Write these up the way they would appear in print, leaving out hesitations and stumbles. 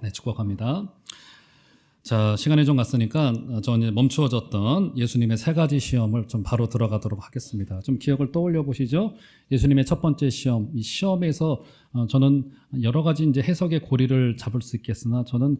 네, 축복합니다. 자, 시간이 좀 갔으니까 저는 멈추어졌던 예수님의 세 가지 시험을 좀 바로 들어가도록 하겠습니다. 좀 기억을 떠올려 보시죠. 예수님의 첫 번째 시험, 이 시험에서 저는 여러 가지 이제 해석의 고리를 잡을 수 있겠으나 저는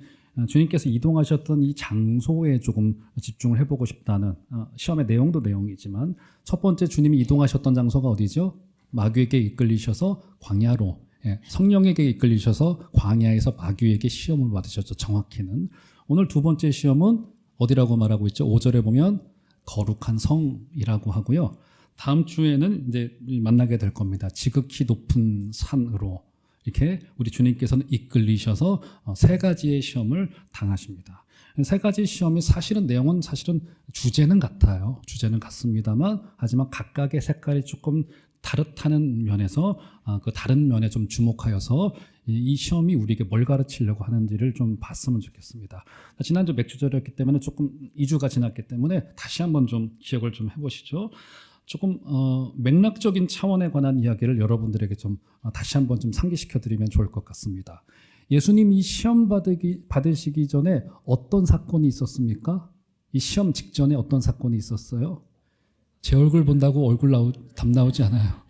주님께서 이동하셨던 이 장소에 조금 집중을 해보고 싶다는, 시험의 내용도 내용이지만 첫 번째 주님이 이동하셨던 장소가 어디죠? 마귀에게 이끌리셔서 광야로, 성령에게 이끌리셔서 광야에서 마귀에게 시험을 받으셨죠. 정확히는. 오늘 두 번째 시험은 어디라고 말하고 있죠? 5절에 보면 거룩한 성이라고 하고요. 다음 주에는 이제 만나게 될 겁니다. 지극히 높은 산으로 이렇게 우리 주님께서는 이끌리셔서 세 가지의 시험을 당하십니다. 세 가지 시험이 사실은 내용은 사실은 주제는 같아요. 주제는 같습니다만 하지만 각각의 색깔이 조금 다르다는 면에서 그 다른 면에 좀 주목하여서 이 시험이 우리에게 뭘 가르치려고 하는지를 좀 봤으면 좋겠습니다. 지난주 맥주절이었기 때문에 조금 2주가 지났기 때문에 다시 한번 좀 기억을 좀 해보시죠. 조금 맥락적인 차원에 관한 이야기를 여러분들에게 좀 다시 한번 좀 상기시켜 드리면 좋을 것 같습니다. 예수님이 시험 받으시기 전에 어떤 사건이 있었습니까? 이 시험 직전에 어떤 사건이 있었어요? 제 얼굴 본다고 답 나오지 않아요.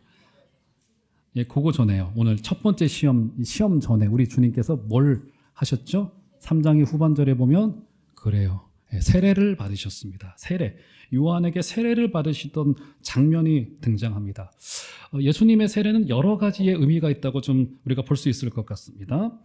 예, 그거 전에요. 오늘 첫 번째 시험 전에 우리 주님께서 뭘 하셨죠? 3장의 후반절에 보면 그래요. 예, 세례를 받으셨습니다. 세례. 요한에게 세례를 받으시던 장면이 등장합니다. 예수님의 세례는 여러 가지의 의미가 있다고 좀 우리가 볼 수 있을 것 같습니다.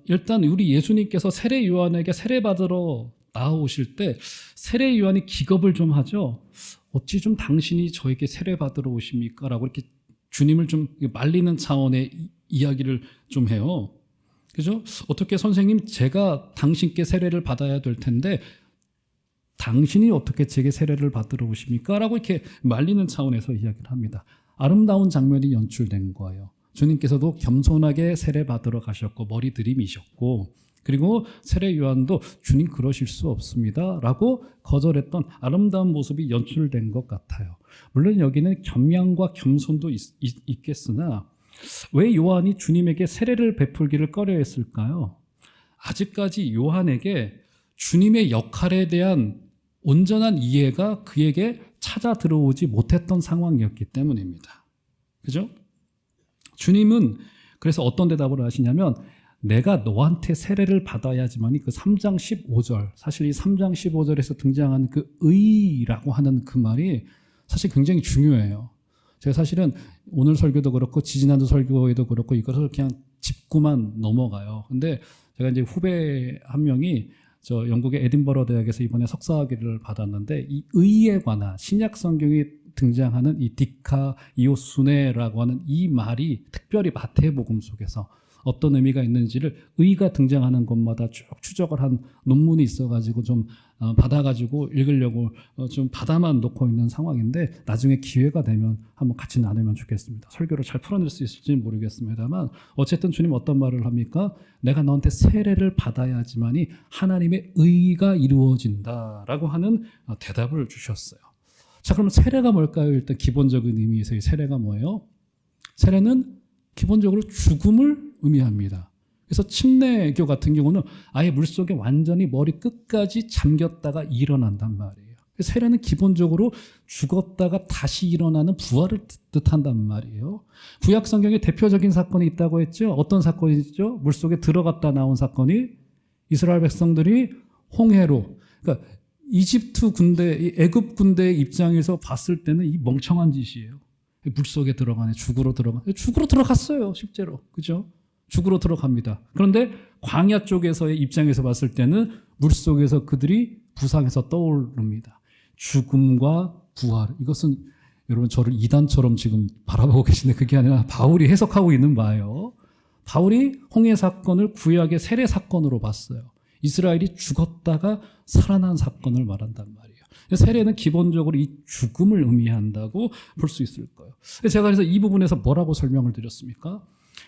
일단 우리 예수님께서 세례 요한에게 세례 받으러 나오실 때 세례 요한이 기겁을 좀 하죠. 어찌 좀 당신이 저에게 세례 받으러 오십니까? 라고 이렇게 주님을 좀 말리는 차원의 이야기를 좀 해요. 그죠? 어떻게 선생님, 제가 당신께 세례를 받아야 될 텐데 당신이 어떻게 제게 세례를 받으러 오십니까? 라고 이렇게 말리는 차원에서 이야기를 합니다. 아름다운 장면이 연출된 거예요. 주님께서도 겸손하게 세례 받으러 가셨고 머리 들이미셨고 그리고 세례 요한도 주님 그러실 수 없습니다 라고 거절했던 아름다운 모습이 연출된 것 같아요. 물론 여기는 겸양과 겸손도 있겠으나 왜 요한이 주님에게 세례를 베풀기를 꺼려했을까요? 아직까지 요한에게 주님의 역할에 대한 온전한 이해가 그에게 찾아 들어오지 못했던 상황이었기 때문입니다. 그죠? 주님은 그래서 어떤 대답을 하시냐면 내가 너한테 세례를 받아야지만이 그 3장 15절, 사실 이 3장 15절에서 등장하는 그 의라고 하는 그 말이 사실 굉장히 중요해요. 제가 사실은 오늘 설교도 그렇고 지지난주 설교에도 그렇고 이것을 그냥 짚고만 넘어가요. 근데 제가 이제 후배 한 명이 저 영국의 에딘버러 대학에서 이번에 석사학위를 받았는데 이 의에 관한 신약 성경에 등장하는 이 디카이오수네라고 하는 이 말이 특별히 마태복음 속에서 어떤 의미가 있는지를 의가 등장하는 것마다 쭉 추적을 한 논문이 있어가지고 좀 받아가지고 읽으려고 좀 받아만 놓고 있는 상황인데 나중에 기회가 되면 한번 같이 나누면 좋겠습니다. 설교를 잘 풀어낼 수 있을지는 모르겠습니다만 어쨌든 주님 어떤 말을 합니까? 내가 너한테 세례를 받아야지만이 하나님의 의가 이루어진다라고 하는 대답을 주셨어요. 자, 그럼 세례가 뭘까요? 일단 기본적인 의미에서의 세례가 뭐예요? 세례는 기본적으로 죽음을 의미합니다. 그래서 침례교 같은 경우는 아예 물속에 완전히 머리 끝까지 잠겼다가 일어난단 말이에요. 세례는 기본적으로 죽었다가 다시 일어나는 부활을 뜻한단 말이에요. 구약 성경에 대표적인 사건이 있다고 했죠. 어떤 사건이죠? 물속에 들어갔다 나온 사건이 이스라엘 백성들이 홍해로, 그러니까 이집트 군대, 애굽 군대의 입장에서 봤을 때는 이 멍청한 짓이에요. 물속에 들어가네, 죽으러 들어갔어요, 실제로. 그죠? 죽으러 들어갑니다. 그런데 광야 쪽에서의 입장에서 봤을 때는 물속에서 그들이 부상해서 떠오릅니다. 죽음과 부활. 이것은 여러분 저를 이단처럼 지금 바라보고 계시는데 그게 아니라 바울이 해석하고 있는 바예요. 바울이 홍해 사건을 구약의 세례 사건으로 봤어요. 이스라엘이 죽었다가 살아난 사건을 말한단 말이에요. 세례는 기본적으로 이 죽음을 의미한다고 볼 수 있을 거예요. 제가 그래서 이 부분에서 뭐라고 설명을 드렸습니까?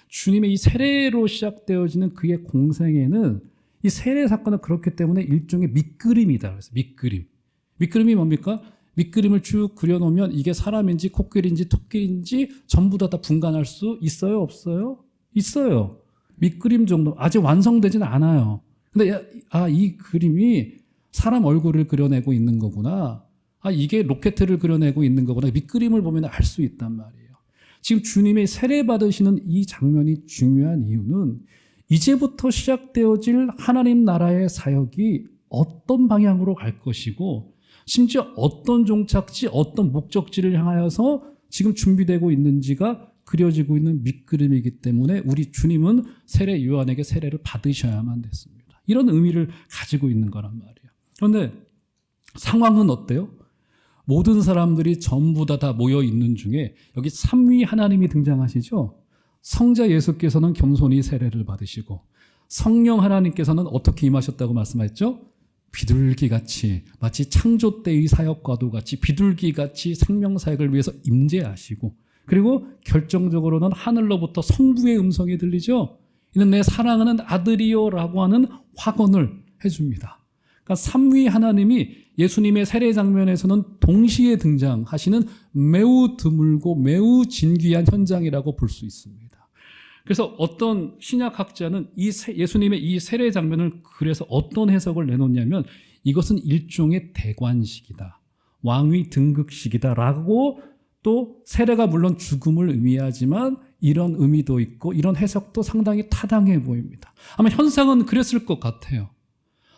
주님의 이 세례로 시작되어지는 그의 공생애는 이 세례 사건은 그렇기 때문에 일종의 밑그림이다. 그래서 밑그림이 뭡니까? 밑그림을 쭉 그려놓으면 이게 사람인지 코끼리인지 토끼인지 전부 다 분간할 수 있어요? 없어요? 있어요. 밑그림 정도, 아직 완성되지는 않아요. 근데 이 그림이 사람 얼굴을 그려내고 있는 거구나. 이게 로켓을 그려내고 있는 거구나. 밑그림을 보면 알 수 있단 말이에요. 지금 주님의 세례 받으시는 이 장면이 중요한 이유는 이제부터 시작되어질 하나님 나라의 사역이 어떤 방향으로 갈 것이고 심지어 어떤 종착지, 어떤 목적지를 향하여서 지금 준비되고 있는지가 그려지고 있는 밑그림이기 때문에 우리 주님은 세례 요한에게 세례를 받으셔야만 됐습니다. 이런 의미를 가지고 있는 거란 말이에요. 그런데 상황은 어때요? 모든 사람들이 전부 다 모여 있는 중에 여기 삼위 하나님이 등장하시죠. 성자 예수께서는 겸손히 세례를 받으시고 성령 하나님께서는 어떻게 임하셨다고 말씀하셨죠? 비둘기같이, 마치 창조 때의 사역과도 같이 비둘기같이 생명사역을 위해서 임재하시고, 그리고 결정적으로는 하늘로부터 성부의 음성이 들리죠. 이는 내 사랑하는 아들이요 라고 하는 확언을 해줍니다. 그러니까 삼위 하나님이 예수님의 세례 장면에서는 동시에 등장하시는 매우 드물고 매우 진귀한 현장이라고 볼 수 있습니다. 그래서 어떤 신약학자는 예수님의 이 세례 장면을 그래서 어떤 해석을 내놓냐면 이것은 일종의 대관식이다. 왕위 등극식이다라고, 또 세례가 물론 죽음을 의미하지만 이런 의미도 있고 이런 해석도 상당히 타당해 보입니다. 아마 현상은 그랬을 것 같아요.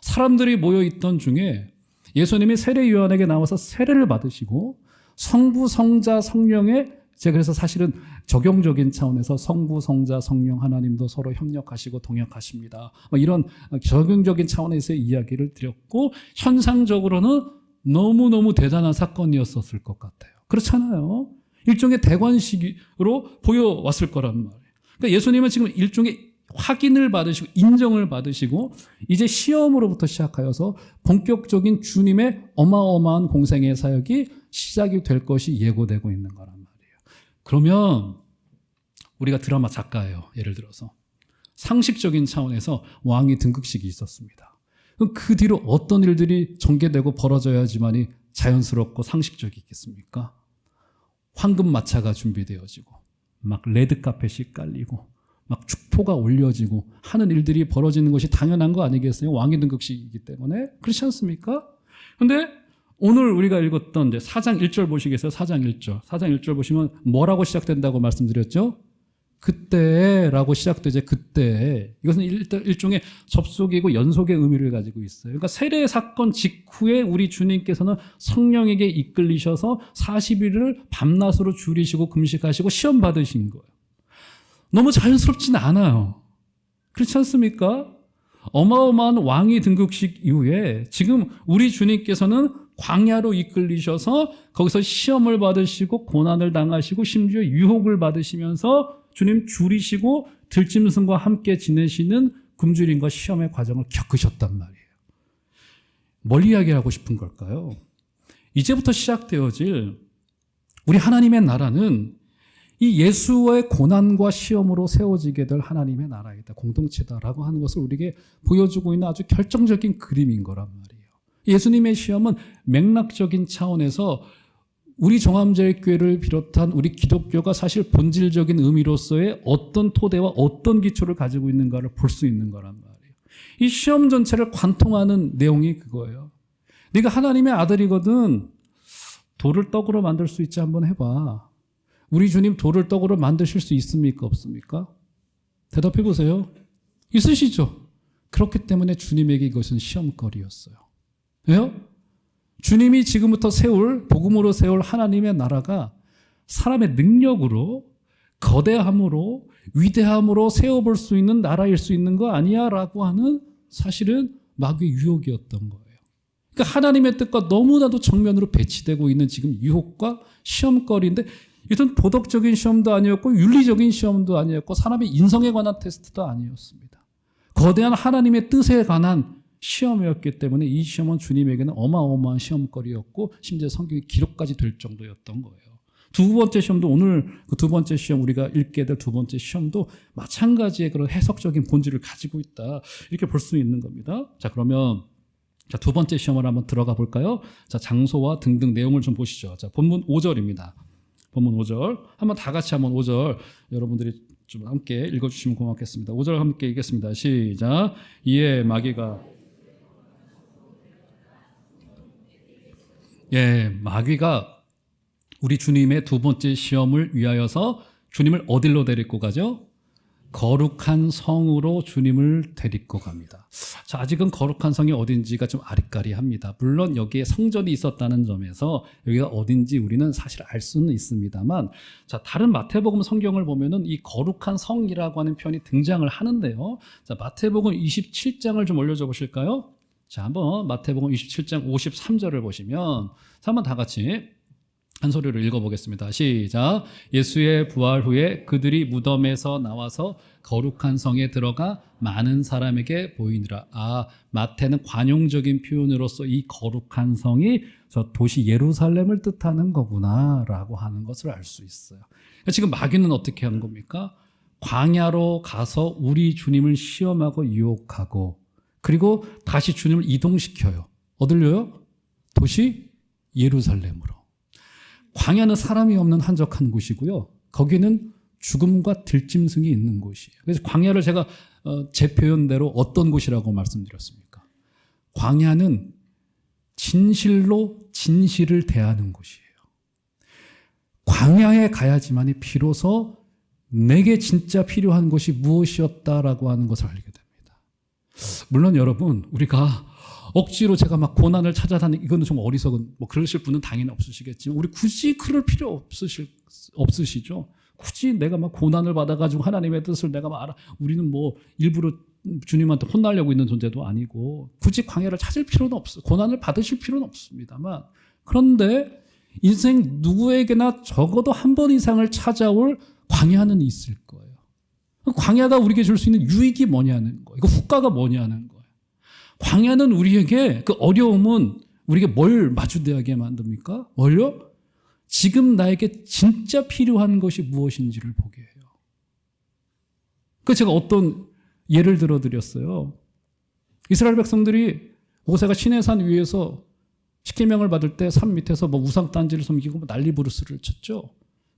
사람들이 모여있던 중에 예수님이 세례 요한에게 나와서 세례를 받으시고 성부, 성자, 성령의, 제가 그래서 사실은 적용적인 차원에서 성부, 성자, 성령 하나님도 서로 협력하시고 동역하십니다. 이런 적용적인 차원에서의 이야기를 드렸고 현상적으로는 너무너무 대단한 사건이었었을 것 같아요. 그렇잖아요. 일종의 대관식으로 보여왔을 거란 말이에요. 그러니까 예수님은 지금 일종의 확인을 받으시고 인정을 받으시고 이제 시험으로부터 시작하여서 본격적인 주님의 어마어마한 공생의 사역이 시작이 될 것이 예고되고 있는 거란 말이에요. 그러면 우리가 드라마 작가예요. 예를 들어서 상식적인 차원에서 왕위 등극식이 있었습니다. 그럼 그 뒤로 어떤 일들이 전개되고 벌어져야지만이 자연스럽고 상식적이겠습니까? 황금마차가 준비되어지고 막 레드카펫이 깔리고 막 축포가 올려지고 하는 일들이 벌어지는 것이 당연한 거 아니겠어요? 왕위 등극식이기 때문에. 그렇지 않습니까? 그런데 오늘 우리가 읽었던 이제 4장 1절 보시겠어요? 4장 1절. 4장 1절 보시면 뭐라고 시작된다고 말씀드렸죠? 그때라고 시작되죠. 그때. 이것은 일종의 접속이고 연속의 의미를 가지고 있어요. 그러니까 세례 사건 직후에 우리 주님께서는 성령에게 이끌리셔서 40일을 밤낮으로 줄이시고 금식하시고 시험 받으신 거예요. 너무 자연스럽지는 않아요. 그렇지 않습니까? 어마어마한 왕위 등극식 이후에 지금 우리 주님께서는 광야로 이끌리셔서 거기서 시험을 받으시고 고난을 당하시고 심지어 유혹을 받으시면서 주님 줄이시고 들짐승과 함께 지내시는 굶주림과 시험의 과정을 겪으셨단 말이에요. 뭘 이야기하고 싶은 걸까요? 이제부터 시작되어질 우리 하나님의 나라는 이 예수의 고난과 시험으로 세워지게 될 하나님의 나라이다, 공동체다라고 하는 것을 우리에게 보여주고 있는 아주 결정적인 그림인 거란 말이에요. 예수님의 시험은 맥락적인 차원에서 우리 정함제일교회를 비롯한 우리 기독교가 사실 본질적인 의미로서의 어떤 토대와 어떤 기초를 가지고 있는가를 볼 수 있는 거란 말이에요. 이 시험 전체를 관통하는 내용이 그거예요. 네가 하나님의 아들이거든 돌을 떡으로 만들 수 있지, 한번 해봐. 우리 주님 돌을 떡으로 만드실 수 있습니까? 없습니까? 대답해 보세요. 있으시죠? 그렇기 때문에 주님에게 이것은 시험거리였어요. 왜요? 주님이 지금부터 세울, 복음으로 세울 하나님의 나라가 사람의 능력으로, 거대함으로, 위대함으로 세워볼 수 있는 나라일 수 있는 거 아니야? 라고 하는 사실은 마귀의 유혹이었던 거예요. 그러니까 하나님의 뜻과 너무나도 정면으로 배치되고 있는 지금 유혹과 시험거리인데, 이것은 도덕적인 시험도 아니었고 윤리적인 시험도 아니었고 사람의 인성에 관한 테스트도 아니었습니다. 거대한 하나님의 뜻에 관한 시험이었기 때문에 이 시험은 주님에게는 어마어마한 시험거리였고 심지어 성경의 기록까지 될 정도였던 거예요. 두 번째 시험도, 오늘 그 두 번째 시험, 우리가 읽게 될 두 번째 시험도 마찬가지의 그런 해석적인 본질을 가지고 있다, 이렇게 볼 수 있는 겁니다. 자, 그러면 두 번째 시험을 한번 들어가 볼까요? 자, 장소와 등등 내용을 좀 보시죠. 자, 본문 5절입니다. 본문 5절. 한번 다 같이 한번 5절 여러분들이 좀 함께 읽어주시면 고맙겠습니다. 5절 함께 읽겠습니다. 시작. 이에 마귀가 우리 주님의 두 번째 시험을 위하여서 주님을 어디로 데리고 가죠? 거룩한 성으로 주님을 데리고 갑니다. 자, 아직은 거룩한 성이 어딘지가 좀 아리까리합니다. 물론 여기에 성전이 있었다는 점에서 여기가 어딘지 우리는 사실 알 수는 있습니다만, 자, 다른 마태복음 성경을 보면은 이 거룩한 성이라고 하는 표현이 등장을 하는데요. 자, 마태복음 27장을 좀 올려줘 보실까요? 자, 한번 마태복음 27장 53절을 보시면, 자, 한번 다 같이 한 소리로 읽어보겠습니다. 시작. 예수의 부활 후에 그들이 무덤에서 나와서 거룩한 성에 들어가 많은 사람에게 보이니라. 마태는 관용적인 표현으로서 이 거룩한 성이 저 도시 예루살렘을 뜻하는 거구나 라고 하는 것을 알 수 있어요. 지금 마귀는 어떻게 한 겁니까? 광야로 가서 우리 주님을 시험하고 유혹하고, 그리고 다시 주님을 이동시켜요. 어딜로요? 도시 예루살렘으로. 광야는 사람이 없는 한적한 곳이고요. 거기는 죽음과 들짐승이 있는 곳이에요. 그래서 광야를 제가 제 표현대로 어떤 곳이라고 말씀드렸습니까? 광야는 진실로 진실을 대하는 곳이에요. 광야에 가야지만이 비로소 내게 진짜 필요한 것이 무엇이었다라고 하는 것을 알게 됩니다. 물론 여러분, 우리가 억지로 제가 막 고난을 찾아다니는, 이거는 좀 어리석은, 그러실 분은 당연히 없으시겠지만, 우리 굳이 그럴 필요 없으시죠? 굳이 내가 막 고난을 받아가지고 하나님의 뜻을 내가 막 알아. 우리는 일부러 주님한테 혼나려고 있는 존재도 아니고, 굳이 광야를 찾을 필요는 없어요. 고난을 받으실 필요는 없습니다만, 그런데 인생 누구에게나 적어도 한 번 이상을 찾아올 광야는 있을 거예요. 광야가 우리에게 줄 수 있는 유익이 뭐냐는 거예요. 이거 후과가 뭐냐는 거예요. 광야는 우리에게, 그 어려움은 우리에게 뭘 마주대하게 만듭니까? 뭘요? 지금 나에게 진짜 필요한 것이 무엇인지를 보게 해요. 그 제가 어떤 예를 들어 드렸어요. 이스라엘 백성들이 모세가 시내산 위에서 십계명을 받을 때 산 밑에서 우상 단지를 섬기고 난리 부르스를 쳤죠.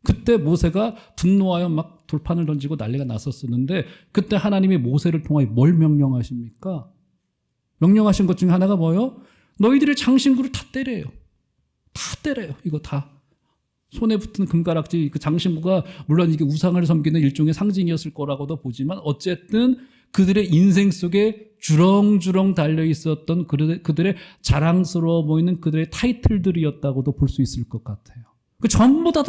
그때 모세가 분노하여 막 돌판을 던지고 난리가 났었는데, 그때 하나님이 모세를 통하여 뭘 명령하십니까? 명령하신 것 중에 하나가 뭐예요? 너희들의 장신구를 다 때려요. 다 때려요. 이거 다. 손에 붙은 금가락지, 그 장신구가 물론 이게 우상을 섬기는 일종의 상징이었을 거라고도 보지만, 어쨌든 그들의 인생 속에 주렁주렁 달려 있었던 그들의 자랑스러워 보이는 그들의 타이틀들이었다고도 볼 수 있을 것 같아요. 그 전부 다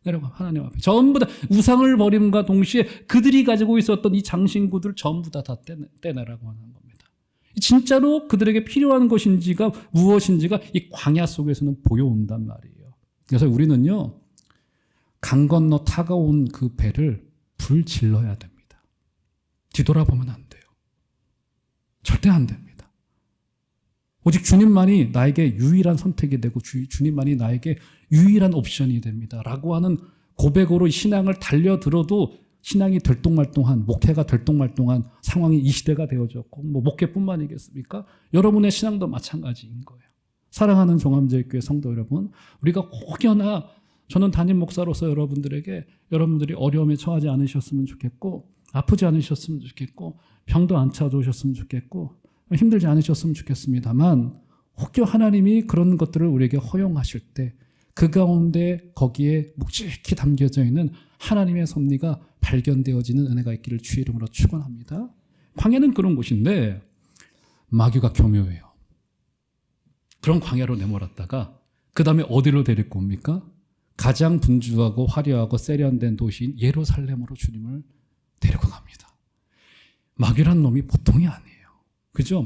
내려가 하나님 앞에 전부 다 우상을 버림과 동시에 그들이 가지고 있었던 이 장신구들 전부 다 떼내라고 하는 겁니다. 진짜로 그들에게 필요한 것인지가 무엇인지가 이 광야 속에서는 보여온단 말이에요. 그래서 우리는요, 강 건너 타가온 그 배를 불질러야 됩니다. 뒤돌아보면 안 돼요. 절대 안 됩니다. 오직 주님만이 나에게 유일한 선택이 되고 주님만이 나에게 유일한 옵션이 됩니다 라고 하는 고백으로 신앙을 달려들어도 신앙이 들똥말똥한, 목회가 들똥말똥한 상황이 이 시대가 되어졌고, 목회뿐만이겠습니까? 여러분의 신앙도 마찬가지인 거예요. 사랑하는 종암제일교회 성도 여러분, 우리가 혹여나, 저는 담임 목사로서 여러분들이 어려움에 처하지 않으셨으면 좋겠고, 아프지 않으셨으면 좋겠고, 병도 안 찾아오셨으면 좋겠고, 힘들지 않으셨으면 좋겠습니다만, 혹여 하나님이 그런 것들을 우리에게 허용하실 때 그 가운데 거기에 묵직히 담겨져 있는 하나님의 섭리가 발견되어지는 은혜가 있기를 주의 이름으로 축원합니다. 광야는 그런 곳인데 마귀가 교묘해요. 그런 광야로 내몰았다가 그 다음에 어디로 데리고 옵니까? 가장 분주하고 화려하고 세련된 도시인 예루살렘으로 주님을 데리고 갑니다. 마귀란 놈이 보통이 아니에요. 그죠?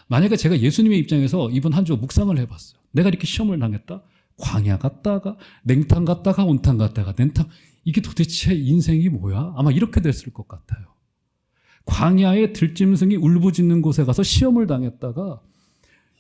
만약에 제가 예수님의 입장에서 이번 한 주 묵상을 해봤어요. 내가 이렇게 시험을 당했다? 광야 갔다가 냉탕 갔다가 온탕 갔다가 냉탕, 이게 도대체 인생이 뭐야? 아마 이렇게 됐을 것 같아요. 광야의 들짐승이 울부짖는 곳에 가서 시험을 당했다가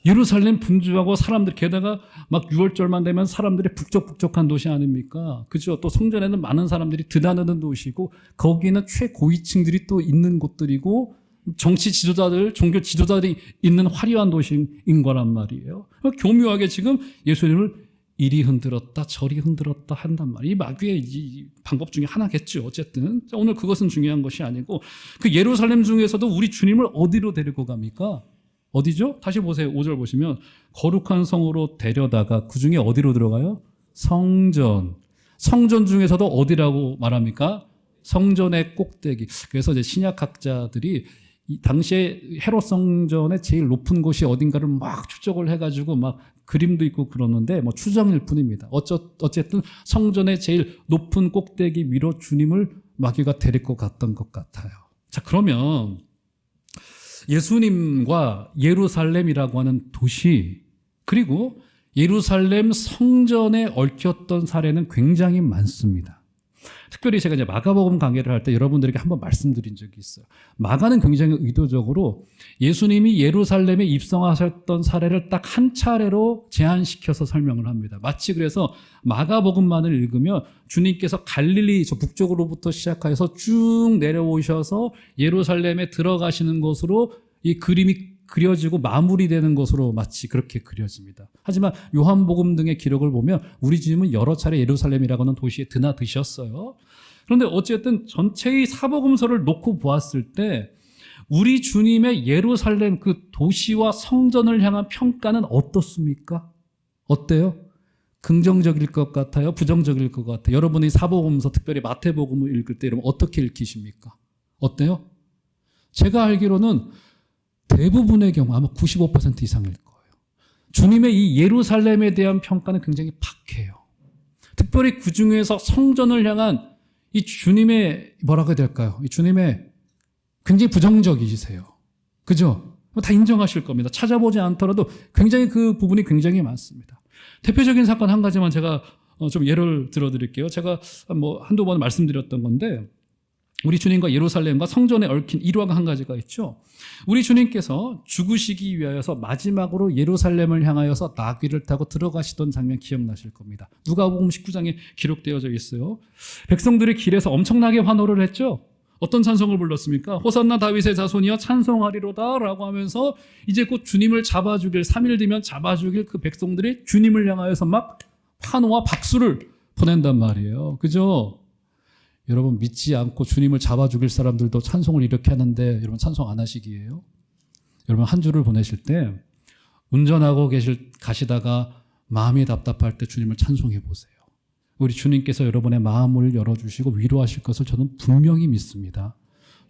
예루살렘 분주하고 사람들, 게다가 6월절만 되면 사람들이 북적북적한 도시 아닙니까? 그죠? 또 성전에는 많은 사람들이 드나드는 도시고, 거기는 최고위층들이 또 있는 곳들이고, 정치 지도자들, 종교 지도자들이 있는 화려한 도시인 거란 말이에요. 교묘하게 지금 예수님을 이리 흔들었다 저리 흔들었다 한단 말이에요. 이 마귀의 이 방법 중에 하나겠죠. 어쨌든 자, 오늘 그것은 중요한 것이 아니고 그 예루살렘 중에서도 우리 주님을 어디로 데리고 갑니까? 어디죠? 다시 보세요. 5절 보시면 거룩한 성으로 데려다가 그 중에 어디로 들어가요? 성전. 성전 중에서도 어디라고 말합니까? 성전의 꼭대기. 그래서 이제 신약학자들이 이 당시에 헤롯 성전의 제일 높은 곳이 어딘가를 막 추적을 해가지고 막 그림도 있고 그러는데 뭐 추정일 뿐입니다. 어쨌든 성전의 제일 높은 꼭대기 위로 주님을 마귀가 데리고 갔던 것 같아요. 자, 그러면 예수님과 예루살렘이라고 하는 도시 그리고 예루살렘 성전에 얽혔던 사례는 굉장히 많습니다. 특별히 제가 이제 마가복음 강의를 할 때 여러분들에게 한번 말씀드린 적이 있어요. 마가는 굉장히 의도적으로 예수님이 예루살렘에 입성하셨던 사례를 딱 한 차례로 제한시켜서 설명을 합니다. 마치 그래서 마가복음만을 읽으면 주님께서 갈릴리 저 북쪽으로부터 시작해서 쭉 내려오셔서 예루살렘에 들어가시는 것으로 이 그림이 그려지고 마무리되는 것으로 마치 그렇게 그려집니다. 하지만 요한복음 등의 기록을 보면 우리 주님은 여러 차례 예루살렘이라고 하는 도시에 드나드셨어요. 그런데 어쨌든 전체의 사복음서를 놓고 보았을 때 우리 주님의 예루살렘 그 도시와 성전을 향한 평가는 어떻습니까? 어때요? 긍정적일 것 같아요? 부정적일 것 같아요? 여러분이 사복음서 특별히 마태복음을 읽을 때 여러분 어떻게 읽히십니까? 어때요? 제가 알기로는 대부분의 경우 아마 95% 이상일 거예요. 주님의 이 예루살렘에 대한 평가는 굉장히 박해요. 특별히 그 중에서 성전을 향한 이 주님의 뭐라고 해야 될까요? 이 주님의 굉장히 부정적이시세요. 그죠? 다 인정하실 겁니다. 찾아보지 않더라도 굉장히 그 부분이 굉장히 많습니다. 대표적인 사건 한 가지만 제가 좀 예를 들어드릴게요. 제가 뭐 한두 번 말씀드렸던 건데 우리 주님과 예루살렘과 성전에 얽힌 일화가 한 가지가 있죠. 우리 주님께서 죽으시기 위하여서 마지막으로 예루살렘을 향하여서 나귀를 타고 들어가시던 장면 기억나실 겁니다. 누가복음 19장에 기록되어져 있어요. 백성들이 길에서 엄청나게 환호를 했죠. 어떤 찬송을 불렀습니까? 호산나 다윗의 자손이여 찬송하리로다 라고 하면서 이제 곧 주님을 잡아 죽일 3일 뒤면 잡아 죽일 그 백성들이 주님을 향하여서 막 환호와 박수를 보낸단 말이에요. 그죠? 여러분 믿지 않고 주님을 잡아 죽일 사람들도 찬송을 이렇게 하는데 여러분 찬송 안 하시기예요? 여러분 한 주를 보내실 때 운전하고 가시다가 마음이 답답할 때 주님을 찬송해 보세요. 우리 주님께서 여러분의 마음을 열어주시고 위로하실 것을 저는 분명히 믿습니다.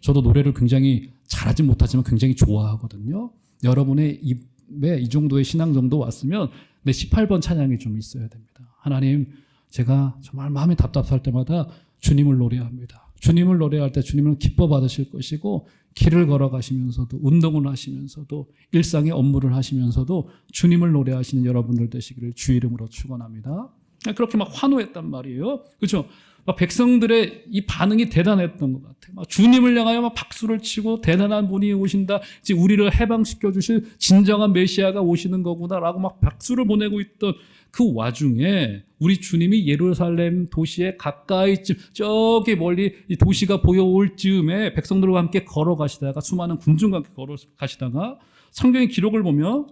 저도 노래를 굉장히 잘하지 못하지만 굉장히 좋아하거든요. 여러분의 입에 이 정도의 신앙 정도 왔으면 내 18번 찬양이 좀 있어야 됩니다. 하나님, 제가 정말 마음이 답답할 때마다 주님을 노래합니다. 주님을 노래할 때 주님은 기뻐 받으실 것이고 길을 걸어가시면서도 운동을 하시면서도 일상의 업무를 하시면서도 주님을 노래하시는 여러분들 되시기를 주 이름으로 축원합니다. 그렇게 막 환호했단 말이에요. 그렇죠? 막 백성들의 이 반응이 대단했던 것 같아요. 막 주님을 향하여 막 박수를 치고 대단한 분이 오신다. 이제 우리를 해방시켜 주실 진정한 메시아가 오시는 거구나라고 막 박수를 보내고 있던 그 와중에 우리 주님이 예루살렘 도시에 가까이쯤 저기 멀리 이 도시가 보여올 즈음에 백성들과 함께 걸어가시다가 수많은 군중과 함께 걸어가시다가 성경의 기록을 보면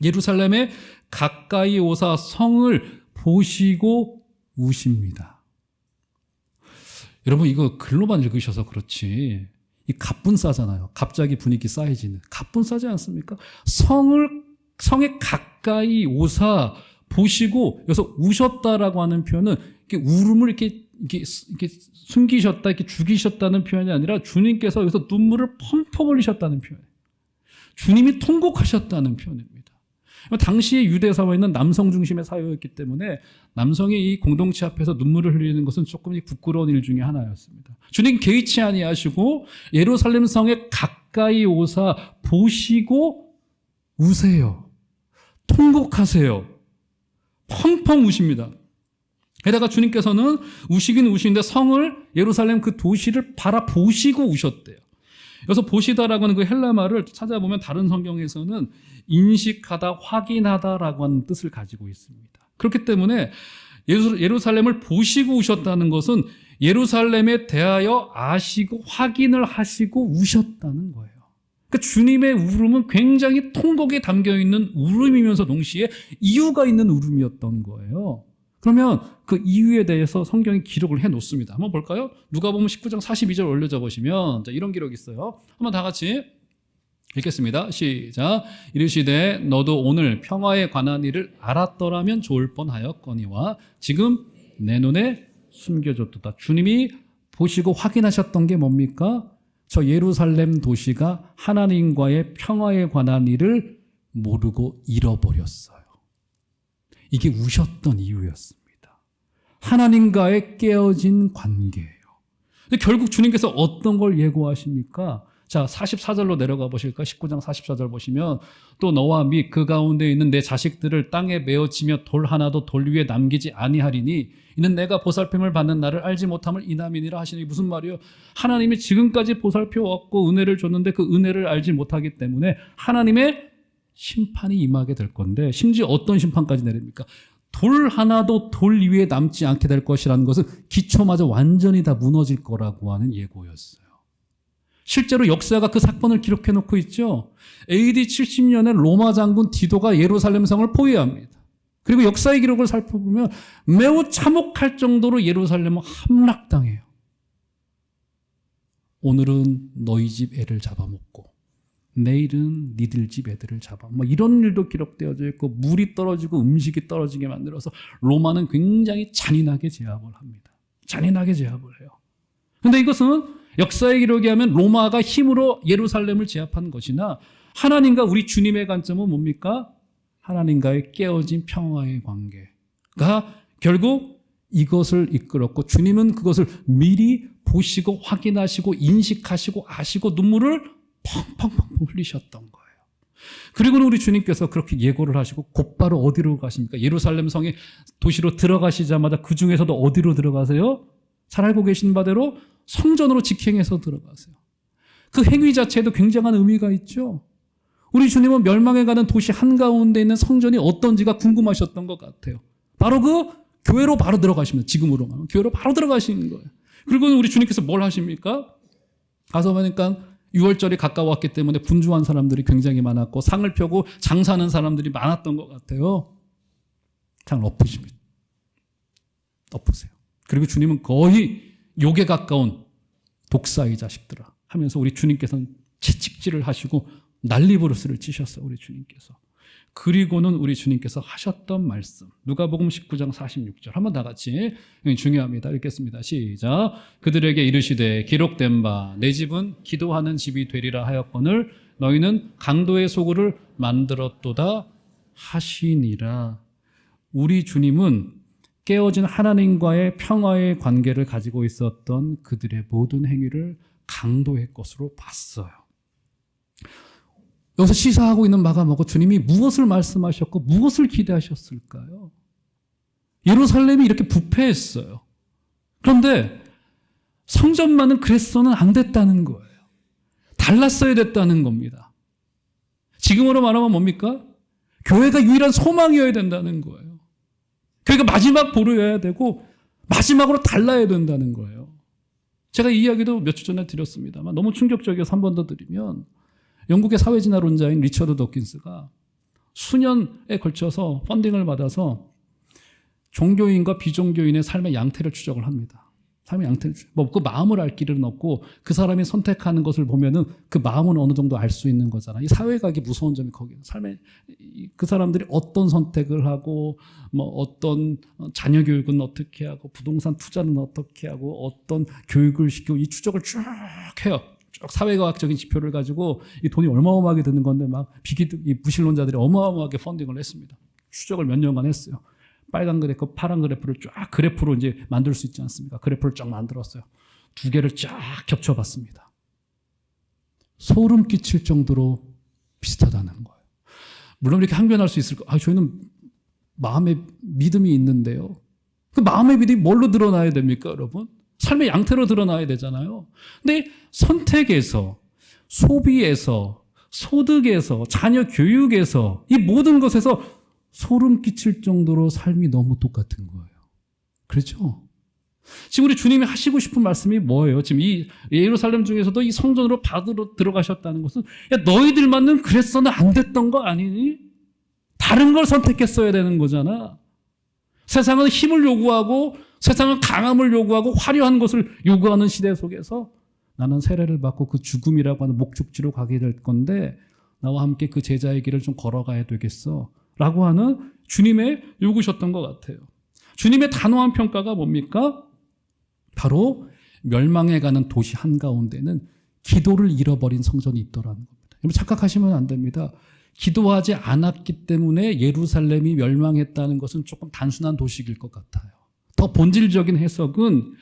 예루살렘에 가까이 오사 성을 보시고 우십니다. 여러분 이거 글로만 읽으셔서 그렇지 이 갑분싸잖아요. 갑자기 분위기 쌓이지는 갑분싸지 않습니까? 성에 가까이 오사 보시고 여기서 우셨다라고 하는 표현은 이렇게 울음을 이렇게 숨기셨다, 이렇게 죽이셨다는 표현이 아니라 주님께서 여기서 눈물을 펑펑 흘리셨다는 표현이에요. 주님이 통곡하셨다는 표현입니다. 당시의 유대 사회는 남성 중심의 사회였기 때문에 남성이 이 공동체 앞에서 눈물을 흘리는 것은 조금 부끄러운 일 중에 하나였습니다. 주님 개의치 아니하시고 예루살렘 성에 가까이 오사 보시고 우세요. 통곡하세요. 펑펑 우십니다. 게다가 주님께서는 우시긴 우시는데 성을 예루살렘 그 도시를 바라보시고 우셨대요. 여기서 보시다라고 하는 그 헬라 말을 찾아보면 다른 성경에서는 인식하다, 확인하다라고 하는 뜻을 가지고 있습니다. 그렇기 때문에 예루살렘을 보시고 우셨다는 것은 예루살렘에 대하여 아시고 확인을 하시고 우셨다는 거예요. 그 주님의 울음은 굉장히 통곡에 담겨있는 울음이면서 동시에 이유가 있는 울음이었던 거예요. 그러면 그 이유에 대해서 성경이 기록을 해놓습니다. 한번 볼까요? 누가복음 19장 42절 올려줘 보시면 이런 기록이 있어요. 한번 다 같이 읽겠습니다. 시작. 이르시되 너도 오늘 평화에 관한 일을 알았더라면 좋을 뻔하였거니와 지금 내 눈에 숨겨졌도다. 주님이 보시고 확인하셨던 게 뭡니까? 저 예루살렘 도시가 하나님과의 평화에 관한 일을 모르고 잃어버렸어요. 이게 우셨던 이유였습니다. 하나님과의 깨어진 관계예요. 근데 결국 주님께서 어떤 걸 예고하십니까? 자, 44절로 내려가 보실까? 19장 44절 보시면 또 너와 및 그 가운데 있는 내 자식들을 땅에 메어치며 돌 하나도 돌 위에 남기지 아니하리니 이는 내가 보살핌을 받는 나를 알지 못함을 인함이니라 하시니 무슨 말이요? 하나님이 지금까지 보살펴 왔고 은혜를 줬는데 그 은혜를 알지 못하기 때문에 하나님의 심판이 임하게 될 건데 심지어 어떤 심판까지 내립니까? 돌 하나도 돌 위에 남지 않게 될 것이라는 것은 기초마저 완전히 다 무너질 거라고 하는 예고였어요. 실제로 역사가 그 사건을 기록해 놓고 있죠. AD 70년에 로마 장군 디도가 예루살렘 성을 포위합니다. 그리고 역사의 기록을 살펴보면 매우 참혹할 정도로 예루살렘은 함락당해요. 오늘은 너희 집 애를 잡아먹고 내일은 니들 집 애들을 잡아. 이런 일도 기록되어져 있고 물이 떨어지고 음식이 떨어지게 만들어서 로마는 굉장히 잔인하게 제압을 합니다. 잔인하게 제압을 해요. 그런데 이것은 역사의 기록에 하면 로마가 힘으로 예루살렘을 제압한 것이나 하나님과 우리 주님의 관점은 뭡니까? 하나님과의 깨어진 평화의 관계가 결국 이것을 이끌었고 주님은 그것을 미리 보시고 확인하시고 인식하시고 아시고 눈물을 펑펑펑 흘리셨던 거예요. 그리고는 우리 주님께서 그렇게 예고를 하시고 곧바로 어디로 가십니까? 예루살렘 성의 도시로 들어가시자마자 그 중에서도 어디로 들어가세요? 잘 알고 계신 바대로 성전으로 직행해서 들어가세요. 그 행위 자체에도 굉장한 의미가 있죠. 우리 주님은 멸망해가는 도시 한가운데 있는 성전이 어떤지가 궁금하셨던 것 같아요. 바로 그 교회로 바로 들어가시면 지금으로 가면 교회로 바로 들어가시는 거예요. 그리고 우리 주님께서 뭘 하십니까? 가서 보니까 6월절이 가까웠기 때문에 분주한 사람들이 굉장히 많았고 상을 펴고 장사하는 사람들이 많았던 것 같아요. 상을 엎으십니다. 엎으세요. 그리고 주님은 거의 욕에 가까운 독사의 자식들아 하면서 우리 주님께서는 채찍질을 하시고 난리부르스를 치셨어요. 우리 주님께서. 그리고는 우리 주님께서 하셨던 말씀 누가복음 19장 46절 한번 다 같이 중요합니다. 읽겠습니다. 시작. 그들에게 이르시되 기록된 바 내 집은 기도하는 집이 되리라 하였거늘 너희는 강도의 소굴을 만들었도다 하시니라. 우리 주님은 깨어진 하나님과의 평화의 관계를 가지고 있었던 그들의 모든 행위를 강도의 것으로 봤어요. 여기서 시사하고 있는 바가 뭐고 주님이 무엇을 말씀하셨고 무엇을 기대하셨을까요? 예루살렘이 이렇게 부패했어요. 그런데 성전만은 그랬어는 안 됐다는 거예요. 달랐어야 됐다는 겁니다. 지금으로 말하면 뭡니까? 교회가 유일한 소망이어야 된다는 거예요. 교회가 마지막 보루여야 되고 마지막으로 달라야 된다는 거예요. 제가 이 이야기도 몇 주 전에 드렸습니다만 너무 충격적이어서 한 번 더 드리면 영국의 사회진화론자인 리처드 도킨스가 수년에 걸쳐서 펀딩을 받아서 종교인과 비종교인의 삶의 양태를 추적을 합니다. 삶의 양태를 그 마음을 알 길은 없고 그 사람이 선택하는 것을 보면은 그 마음은 어느 정도 알 수 있는 거잖아. 이 사회학이 무서운 점이 거기에 삶의 그 사람들이 어떤 선택을 하고 어떤 자녀 교육은 어떻게 하고 부동산 투자는 어떻게 하고 어떤 교육을 시키고 이 추적을 쭉 해요. 쭉 사회과학적인 지표를 가지고 이 돈이 어마어마하게 드는 건데 이 무신론자들이 어마어마하게 펀딩을 했습니다. 추적을 몇 년간 했어요. 빨간 그래프, 파란 그래프를 쫙 그래프로 이제 만들 수 있지 않습니까? 그래프를 쫙 만들었어요. 두 개를 쫙 겹쳐봤습니다. 소름 끼칠 정도로 비슷하다는 거예요. 물론 이렇게 항변할 수 있을 거예요. 저희는 마음의 믿음이 있는데요. 그 마음의 믿음이 뭘로 드러나야 됩니까, 여러분? 삶의 양태로 드러나야 되잖아요. 근데 선택에서, 소비에서, 소득에서, 자녀 교육에서 이 모든 것에서 소름 끼칠 정도로 삶이 너무 똑같은 거예요. 그렇죠? 지금 우리 주님이 하시고 싶은 말씀이 뭐예요? 지금 이 예루살렘 중에서도 이 성전으로 받으러 들어가셨다는 것은, 야, 너희들만은 그랬어는 안 됐던 거 아니니? 다른 걸 선택했어야 되는 거잖아. 세상은 힘을 요구하고, 세상은 강함을 요구하고, 화려한 것을 요구하는 시대 속에서 나는 세례를 받고 그 죽음이라고 하는 목적지로 가게 될 건데, 나와 함께 그 제자의 길을 좀 걸어가야 되겠어 라고 하는 주님의 요구셨던 것 같아요. 주님의 단호한 평가가 뭡니까? 바로 멸망해가는 도시 한가운데는 기도를 잃어버린 성전이 있더라는 겁니다. 여러분 착각하시면 안 됩니다. 기도하지 않았기 때문에 예루살렘이 멸망했다는 것은 조금 단순한 도식일 것 같아요. 더 본질적인 해석은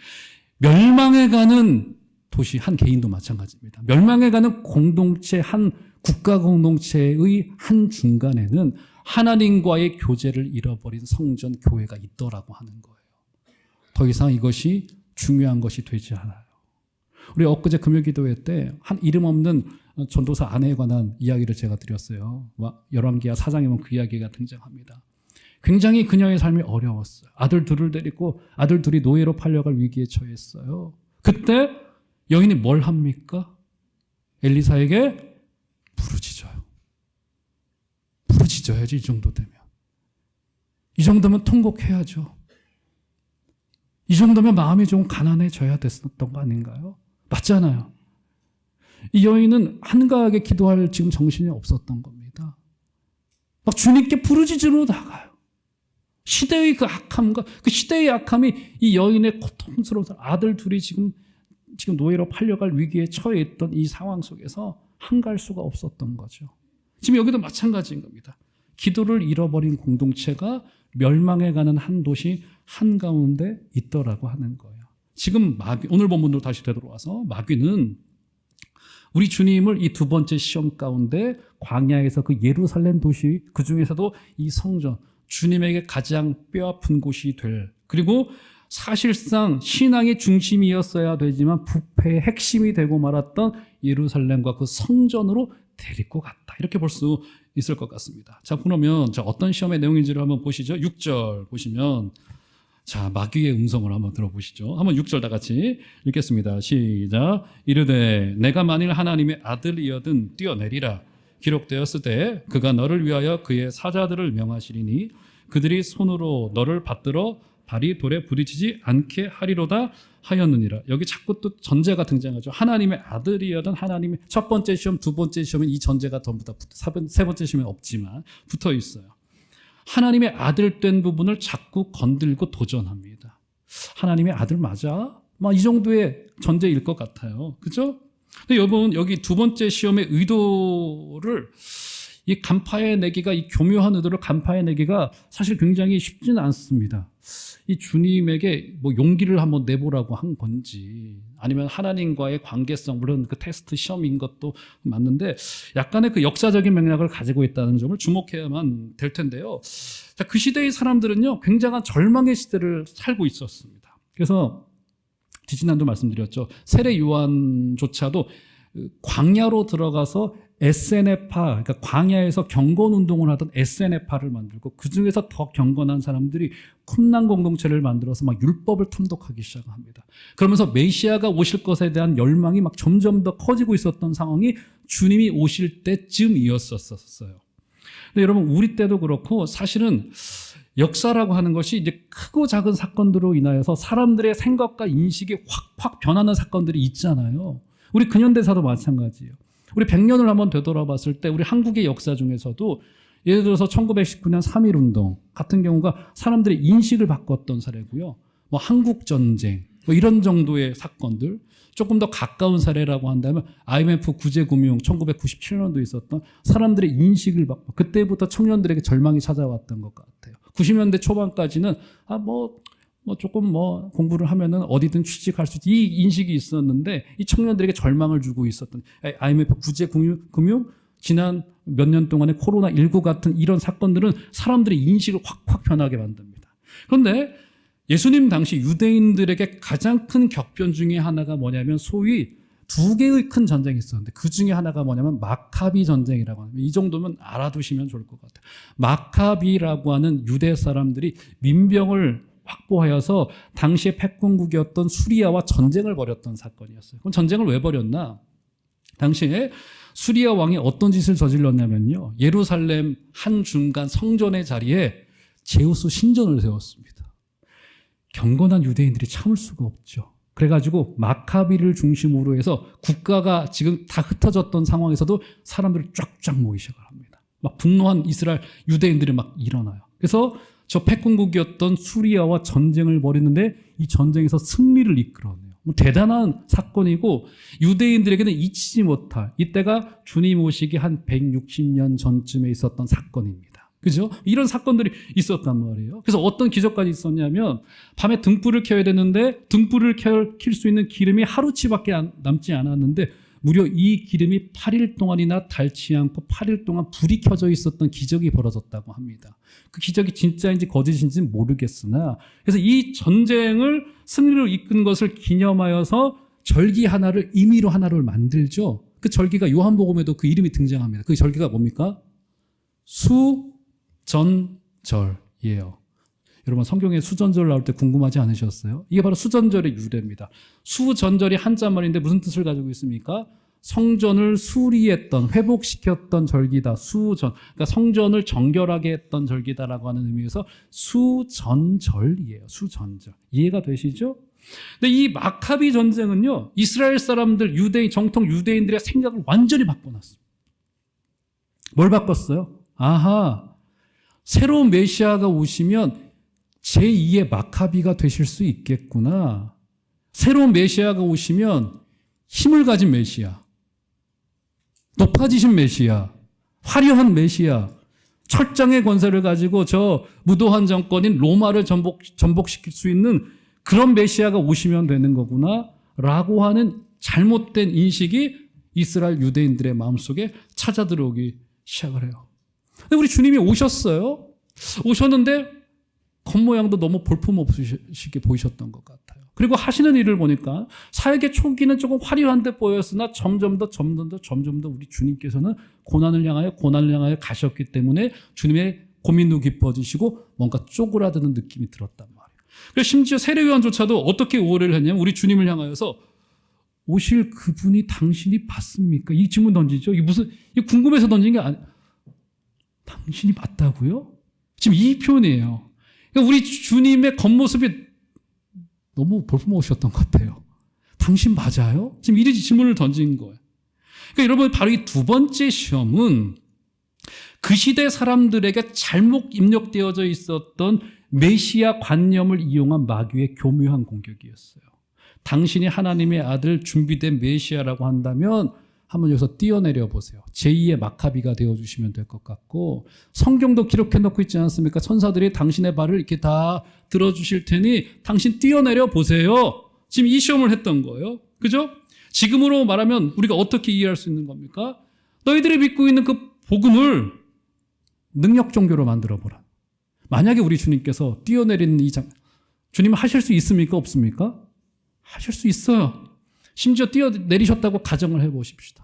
멸망해가는 도시 한 개인도 마찬가지입니다. 멸망해가는 공동체, 한 국가 공동체의 한 중간에는 하나님과의 교제를 잃어버린 성전, 교회가 있더라고 하는 거예요. 더 이상 이것이 중요한 것이 되지 않아요. 우리 엊그제 금요기도회 때 한 이름 없는 전도사 아내에 관한 이야기를 제가 드렸어요. 열왕기하 4장에 보면 그 이야기가 등장합니다. 굉장히 그녀의 삶이 어려웠어요. 아들 둘을 데리고 아들 둘이 노예로 팔려갈 위기에 처했어요. 그때 여인이 뭘 합니까? 엘리사에게 부르짖어요. 부르짖어야지, 이 정도 되면. 이 정도면 통곡해야죠. 이 정도면 마음이 좀 가난해져야 됐었던 거 아닌가요? 맞잖아요. 이 여인은 한가하게 기도할 지금 정신이 없었던 겁니다. 막 주님께 부르짖으러 나가요. 시대의 그 악함과 그 시대의 악함이 이 여인의 고통스러운 아들 둘이 지금 노예로 팔려갈 위기에 처해 있던 이 상황 속에서 한가할 수가 없었던 거죠. 지금 여기도 마찬가지인 겁니다. 기도를 잃어버린 공동체가 멸망해가는 한 도시 한가운데 있더라고 하는 거예요. 지금 오늘 본문으로 다시 되돌아와서 마귀는 우리 주님을 이 두 번째 시험 가운데 광야에서 그 예루살렘 도시, 그 중에서도 이 성전, 주님에게 가장 뼈아픈 곳이 될, 그리고 사실상 신앙의 중심이었어야 되지만 부패의 핵심이 되고 말았던 예루살렘과 그 성전으로 데리고 갔다. 이렇게 볼 수 있을 것 같습니다. 자, 그러면 어떤 시험의 내용인지를 한번 보시죠. 6절 보시면, 자, 마귀의 음성을 한번 들어보시죠. 한번 6절 다 같이 읽겠습니다. 시작. 이르되 내가 만일 하나님의 아들이여든 뛰어내리라. 기록되었으되 그가 너를 위하여 그의 사자들을 명하시리니 그들이 손으로 너를 받들어 발이 돌에 부딪히지 않게 하리로다 하였느니라. 여기 자꾸 또 전제가 등장하죠. 하나님의 아들이여든, 하나님의 첫 번째 시험, 두 번째 시험은 이 전제가 전부 다 세 번째 시험에 없지만 붙어 있어요. 하나님의 아들 된 부분을 자꾸 건들고 도전합니다. 하나님의 아들 맞아? 이 정도의 전제일 것 같아요. 그죠? 근데 여러분, 여기 두 번째 시험의 의도를 이 간파해 내기가, 이 교묘한 의도를 간파해 내기가 사실 굉장히 쉽지는 않습니다. 이 주님에게 용기를 한번 내보라고 한 건지, 아니면 하나님과의 관계성, 물론 그 테스트 시험인 것도 맞는데 약간의 그 역사적인 맥락을 가지고 있다는 점을 주목해야만 될 텐데요. 자, 그 시대의 사람들은요, 굉장한 절망의 시대를 살고 있었습니다. 그래서 지난주 말씀드렸죠. 세례 요한조차도 광야로 들어가서 SNF파, 그러니까 광야에서 경건 운동을 하던 SNF파를 만들고, 그 중에서 더 경건한 사람들이 쿰난 공동체를 만들어서 막 율법을 통독하기 시작합니다. 그러면서 메시아가 오실 것에 대한 열망이 막 점점 더 커지고 있었던 상황이 주님이 오실 때쯤이었었어요. 근데 여러분, 우리 때도 그렇고 사실은 역사라고 하는 것이 이제 크고 작은 사건들로 인하여서 사람들의 생각과 인식이 확 변하는 사건들이 있잖아요. 우리 근현대사도 마찬가지예요. 우리 100년을 한번 되돌아봤을 때 우리 한국의 역사 중에서도 예를 들어서 1919년 3.1운동 같은 경우가 사람들의 인식을 바꿨던 사례고요. 한국전쟁 이런 정도의 사건들, 조금 더 가까운 사례라고 한다면 IMF 구제금융 1997년도 있었던 사람들의 인식을 바꿔, 그때부터 청년들에게 절망이 찾아왔던 것 같아요. 90년대 초반까지는 조금 공부를 하면은 어디든 취직할 수 있지, 이 인식이 있었는데 이 청년들에게 절망을 주고 있었던 IMF 구제금융, 지난 몇 년 동안의 코로나19 같은 이런 사건들은 사람들의 인식을 확 변하게 만듭니다. 그런데 예수님 당시 유대인들에게 가장 큰 격변 중에 하나가 뭐냐면 소위 두 개의 큰 전쟁이 있었는데 그 중에 하나가 뭐냐면 마카비 전쟁이라고 합니다. 이 정도면 알아두시면 좋을 것 같아요. 마카비라고 하는 유대 사람들이 민병을 확보하여서 당시의 패권국이었던 수리아와 전쟁을 벌였던 사건이었어요. 그럼 전쟁을 왜 벌였나? 당시에 수리아 왕이 어떤 짓을 저질렀냐면요. 예루살렘 한 중간 성전의 자리에 제우스 신전을 세웠습니다. 경건한 유대인들이 참을 수가 없죠. 그래가지고 마카비를 중심으로 해서 국가가 지금 다 흩어졌던 상황에서도 사람들이 쫙쫙 모이기 시작을 합니다. 막 분노한 이스라엘 유대인들이 막 일어나요. 그래서 저 패권국이었던 수리아와 전쟁을 벌이는데 이 전쟁에서 승리를 이끌어내요. 대단한 사건이고 유대인들에게는 잊히지 못할, 이때가 주님 오시기 한 160년 전쯤에 있었던 사건입니다. 그죠? 이런 사건들이 있었단 말이에요. 그래서 어떤 기적까지 있었냐면 밤에 등불을 켜야 되는데 등불을 켤 수 있는 기름이 하루치밖에 남지 않았는데 무려 이 기름이 8일 동안이나 닳지 않고 8일 동안 불이 켜져 있었던 기적이 벌어졌다고 합니다. 그 기적이 진짜인지 거짓인지는 모르겠으나, 그래서 이 전쟁을 승리로 이끈 것을 기념하여서 절기 하나를, 임의로 하나를 만들죠. 그 절기가 요한복음에도 그 이름이 등장합니다. 그 절기가 뭡니까? 수전절이에요. 여러분 성경에 수전절 나올 때 궁금하지 않으셨어요? 이게 바로 수전절의 유래입니다. 수전절이 한자말인데 무슨 뜻을 가지고 있습니까? 성전을 수리했던, 회복시켰던 절기다. 수전. 그러니까 성전을 정결하게 했던 절기다라고 하는 의미에서 수전절이에요. 수전절. 이해가 되시죠? 근데 이 마카비 전쟁은요, 이스라엘 사람들, 유대인, 정통 유대인들의 생각을 완전히 바꿔놨어요. 뭘 바꿨어요? 아하, 새로운 메시아가 오시면 제2의 마카비가 되실 수 있겠구나. 새로운 메시아가 오시면 힘을 가진 메시아, 높아지신 메시아, 화려한 메시아, 철장의 권세를 가지고 저 무도한 정권인 로마를 전복시킬 수 있는 그런 메시아가 오시면 되는 거구나 라고 하는 잘못된 인식이 이스라엘 유대인들의 마음속에 찾아 들어오기 시작을 해요. 근데 우리 주님이 오셨어요. 오셨는데 겉모양도 너무 볼품없으시게 보이셨던 것 같아요. 그리고 하시는 일을 보니까 사역의 초기는 조금 화려한 데 보였으나 점점 더 우리 주님께서는 고난을 향하여 가셨기 때문에 주님의 고민도 깊어지시고 뭔가 쪼그라드는 느낌이 들었단 말이에요. 그래서 심지어 세례요한조차도 어떻게 오해를 했냐면 우리 주님을 향하여서 오실 그분이 당신이 봤습니까? 이 질문 던지죠. 이게 궁금해서 던진 게 당신이 봤다고요? 지금 이 표현이에요. 그러니까 우리 주님의 겉모습이 너무 볼품없으셨던 것 같아요. 당신 맞아요? 지금 이런 질문을 던진 거예요. 그러니까 여러분, 바로 이 두 번째 시험은 그 시대 사람들에게 잘못 입력되어져 있었던 메시아 관념을 이용한 마귀의 교묘한 공격이었어요. 당신이 하나님의 아들 준비된 메시아라고 한다면 한번 여기서 뛰어내려 보세요. 제2의 마카비가 되어주시면 될 것 같고, 성경도 기록해놓고 있지 않습니까? 천사들이 당신의 발을 이렇게 다 들어주실 테니 당신 뛰어내려 보세요. 지금 이 시험을 했던 거예요. 그죠? 지금으로 말하면 우리가 어떻게 이해할 수 있는 겁니까? 너희들이 믿고 있는 그 복음을 능력 종교로 만들어보라. 만약에 우리 주님께서 뛰어내리는 주님은 하실 수 있습니까? 없습니까? 하실 수 있어요. 심지어 뛰어내리셨다고 가정을 해보십시다.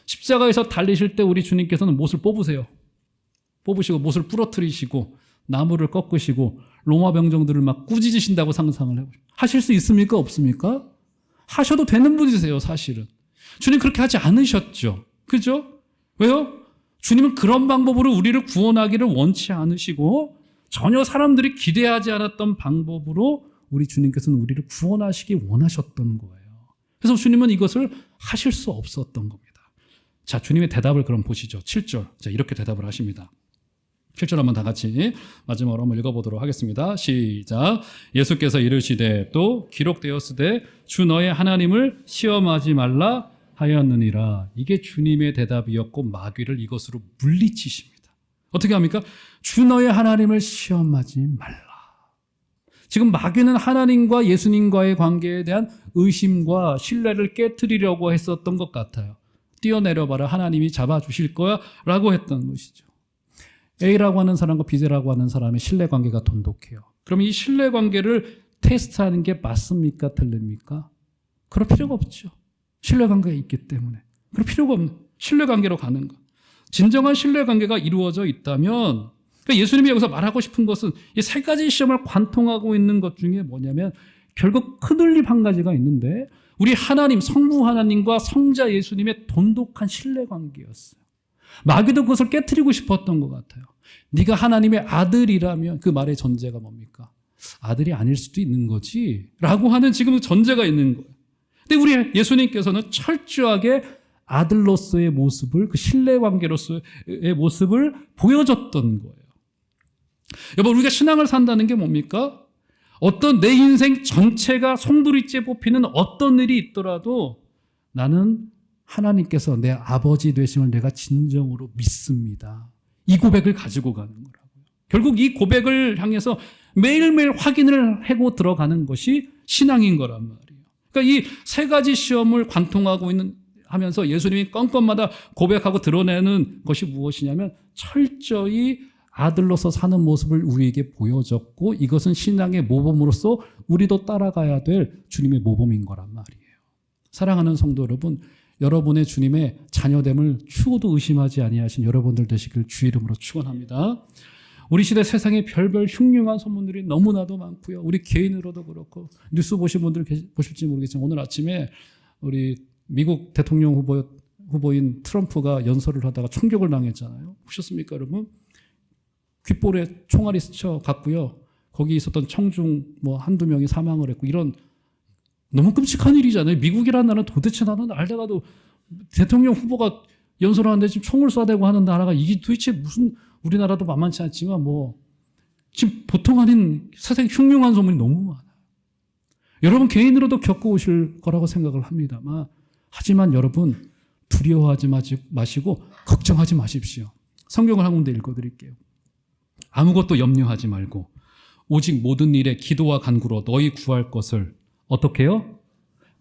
십자가에서 달리실 때 우리 주님께서는 못을 뽑으시고 못을 부러뜨리시고 나무를 꺾으시고 로마 병정들을 막 꾸짖으신다고 상상을 해보십시다. 하실 수 있습니까? 없습니까? 하셔도 되는 분이세요, 사실은. 주님 그렇게 하지 않으셨죠. 그죠? 왜요? 주님은 그런 방법으로 우리를 구원하기를 원치 않으시고 전혀 사람들이 기대하지 않았던 방법으로 우리 주님께서는 우리를 구원하시기 원하셨던 거예요. 그래서 주님은 이것을 하실 수 없었던 겁니다. 자, 주님의 대답을 그럼 보시죠. 7절. 자, 이렇게 대답을 하십니다. 7절 한번 다 같이 마지막으로 한번 읽어보도록 하겠습니다. 시작. 예수께서 이르시되 또 기록되었으되 주 너의 하나님을 시험하지 말라 하였느니라. 이게 주님의 대답이었고 마귀를 이것으로 물리치십니다. 어떻게 합니까? 주 너의 하나님을 시험하지 말라. 지금 마귀는 하나님과 예수님과의 관계에 대한 의심과 신뢰를 깨트리려고 했었던 것 같아요. 뛰어내려봐라, 하나님이 잡아주실 거야 라고 했던 것이죠. A라고 하는 사람과 B라고 하는 사람의 신뢰관계가 돈독해요. 그럼 이 신뢰관계를 테스트하는 게 맞습니까? 틀립니까? 그럴 필요가 없죠. 신뢰관계가 있기 때문에. 그럴 필요가 없는 신뢰관계로 가는 것. 진정한 신뢰관계가 이루어져 있다면 그러니까 예수님이 여기서 말하고 싶은 것은 이 세 가지 시험을 관통하고 있는 것 중에 뭐냐면 결국 큰울림 한 가지가 있는데 우리 하나님, 성부 하나님과 성자 예수님의 돈독한 신뢰관계였어요. 마귀도 그것을 깨트리고 싶었던 것 같아요. 네가 하나님의 아들이라면 그 말의 전제가 뭡니까? 아들이 아닐 수도 있는 거지 라고 하는 지금 전제가 있는 거예요. 근데 우리 예수님께서는 철저하게 아들로서의 모습을, 그 신뢰관계로서의 모습을 보여줬던 거예요. 여러분, 우리가 신앙을 산다는 게 뭡니까? 어떤 내 인생 전체가 송두리째 뽑히는 어떤 일이 있더라도 나는 하나님께서 내 아버지 되심을 내가 진정으로 믿습니다. 이 고백을 가지고 가는 거라고요. 결국 이 고백을 향해서 매일매일 확인을 하고 들어가는 것이 신앙인 거란 말이에요. 그러니까 이 세 가지 시험을 관통하고 하면서 예수님이 건건마다 고백하고 드러내는 것이 무엇이냐면 철저히 아들로서 사는 모습을 우리에게 보여줬고 이것은 신앙의 모범으로서 우리도 따라가야 될 주님의 모범인 거란 말이에요. 사랑하는 성도 여러분, 여러분의 주님의 자녀됨을 추호도 의심하지 아니하신 여러분들 되시길 주 이름으로 축원합니다. 우리 시대 세상에 별별 흉흉한 소문들이 너무나도 많고요. 우리 개인으로도 그렇고 뉴스 보신 분들 보실지 모르겠지만 오늘 아침에 우리 미국 대통령 후보인 트럼프가 연설을 하다가 총격을 당했잖아요. 보셨습니까, 여러분? 귓볼에 총알이 스쳐 갔고요. 거기 있었던 청중 한두 명이 사망을 했고 이런 너무 끔찍한 일이잖아요. 미국이라는 나라는 도대체 나는 알다가도 대통령 후보가 연설하는데 지금 총을 쏴대고 하는 나라가 이게 도대체 무슨 우리나라도 만만치 않지만 지금 보통 아닌 세상 흉흉한 소문이 너무 많아요. 여러분 개인으로도 겪어오실 거라고 생각을 합니다만 하지만 여러분 두려워하지 마시고 걱정하지 마십시오. 성경을 한 군데 읽어드릴게요. 아무것도 염려하지 말고 오직 모든 일에 기도와 간구로 너희 구할 것을 어떻게 해요?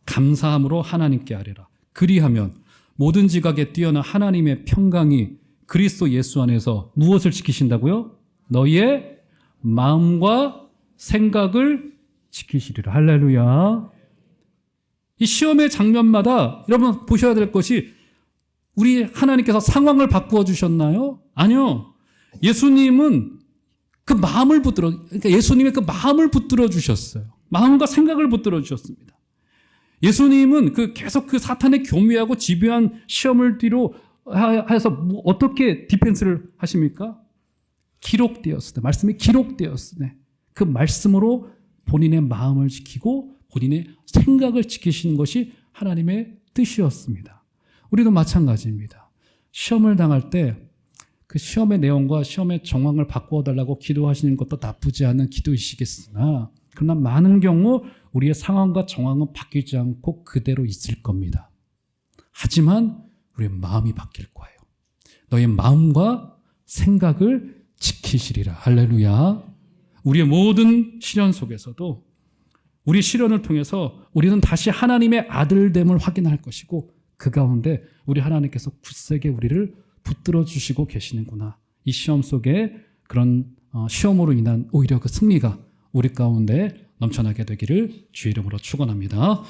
감사함으로 하나님께 아뢰라. 그리하면 모든 지각에 뛰어난 하나님의 평강이 그리스도 예수 안에서 무엇을 지키신다고요? 너희의 마음과 생각을 지키시리라. 할렐루야. 이 시험의 장면마다 여러분 보셔야 될 것이 우리 하나님께서 상황을 바꾸어 주셨나요? 아니요. 예수님은 그 마음을 그러니까 예수님의 그 마음을 붙들어 주셨어요. 마음과 생각을 붙들어 주셨습니다. 예수님은 계속 그 사탄의 교묘하고 집요한 시험을 뒤로 해서 어떻게 디펜스를 하십니까? 기록되었으되, 말씀이 기록되었으되 그 말씀으로 본인의 마음을 지키고 본인의 생각을 지키시는 것이 하나님의 뜻이었습니다. 우리도 마찬가지입니다. 시험을 당할 때 그 시험의 내용과 시험의 정황을 바꾸어 달라고 기도하시는 것도 나쁘지 않은 기도이시겠으나 그러나 많은 경우 우리의 상황과 정황은 바뀌지 않고 그대로 있을 겁니다. 하지만 우리의 마음이 바뀔 거예요. 너의 마음과 생각을 지키시리라. 할렐루야. 우리의 모든 시련 속에서도 우리 시련을 통해서 우리는 다시 하나님의 아들됨을 확인할 것이고 그 가운데 우리 하나님께서 굳세게 우리를 붙들어 주시고 계시는구나. 이 시험 속에 그런 시험으로 인한 오히려 그 승리가 우리 가운데 넘쳐나게 되기를 주의 이름으로 축원합니다.